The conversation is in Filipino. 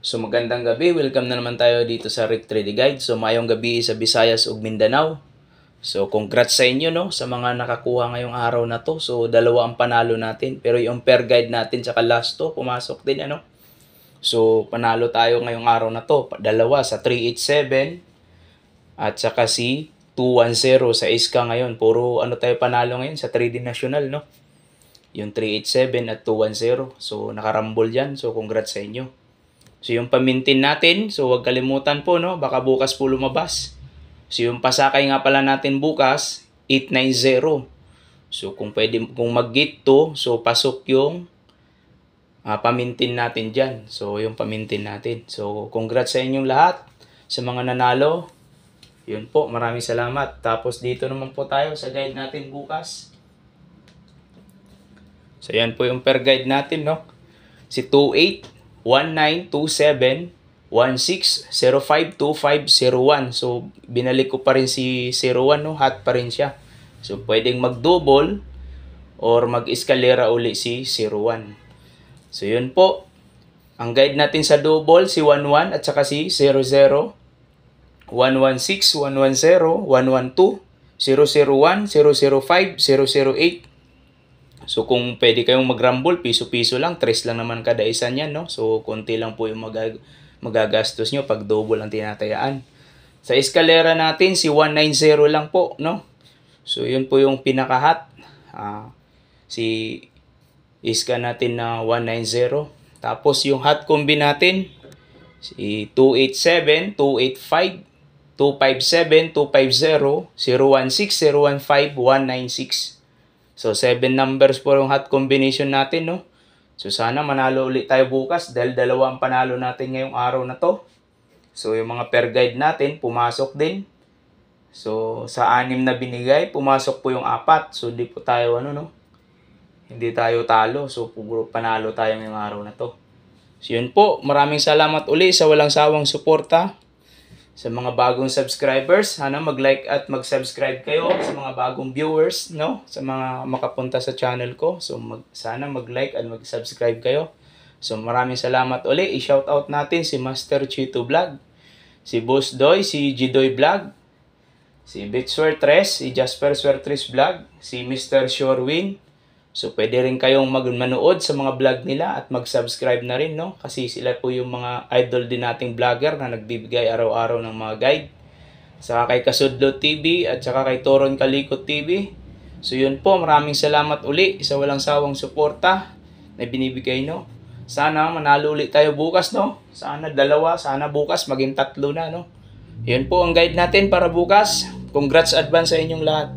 So magandang gabi, welcome na naman tayo dito sa Rick 3D Guide. So mayong gabi sa Visayas ug Mindanao. So congrats sa inyo no sa mga nakakuha ngayong araw na to. So dalawa ang panalo natin, pero yung per guide natin sa last to pumasok din ano. So panalo tayo ngayong araw na to. Dalawa sa 387 at saka si 210 sa Iska ngayon. Puro ano tayo panalo ngayon sa 3D National no. Yung 387 at 210. So nakarambol yan. So congrats sa inyo. So yung pamintin natin, so huwag kalimutan po no, baka bukas po lumabas. So yung pasakay nga pala natin bukas, 890. So kung pwede, kung mag-gate to, so pasok yung pamintin natin dyan. So yung pamintin natin. So congrats sa inyong lahat, sa mga nanalo. Yun po, maraming salamat. Tapos dito naman po tayo sa guide natin bukas. So yan po yung per guide natin no. Si 28 1927 16052501. So binalik ko pa rin si 01 no, hot pa rin siya. So pwedeng mag-double or mag-eskalera uli si 01. So yun po. Ang guide natin sa double si 11 at saka si 00, 116, 110, 112, 001, 005, 008. So kung pwede kayong mag-rumble, piso-piso lang, 3 lang naman kada isa niyan, no? So konti lang po yung magagastos nyo pag double ang tinatayaan. Sa eskalera natin, si 190 lang po, no? So yun po yung pinaka-hot. Si iska natin na 190. Tapos yung hot combi natin, si 287, 285, 257, 250, 016, 015, 196. So, 7 numbers po yung hot combination natin, no? So, sana manalo ulit tayo bukas dahil dalawa ang panalo natin ngayong araw na to. So, yung mga per guide natin, pumasok din. So, sa 6 na binigay, pumasok po yung 4. So, hindi po tayo, hindi tayo talo. So, puro panalo tayo ngayong araw na to. So, yun po. Maraming salamat uli sa walang sawang suporta. Sa mga bagong subscribers, sana mag-like at mag-subscribe kayo. Sa mga bagong viewers, no? Sa mga makapunta sa channel ko. So, sana mag-like at mag-subscribe kayo. So, maraming salamat uli. I-shoutout natin si Master Chito Vlog, si Boss Doy, si Jidoy Vlog, si Bitswertres, si Jasper Swertres Vlog, si Mr. Shorewin. So, pwede rin kayong manood sa mga vlog nila at mag-subscribe na rin, no? Kasi sila po yung mga idol din nating vlogger na nagbibigay araw-araw ng mga guide. Saka kay Kasudlo TV at saka kay Toron Kalikot TV. So, yun po. Maraming salamat uli sa walang sawang suporta na binibigay, no? Sana manalo ulit tayo bukas, no? Sana dalawa, sana bukas maging 3 na, no? Yun po ang guide natin para bukas. Congrats advance sa inyong lahat.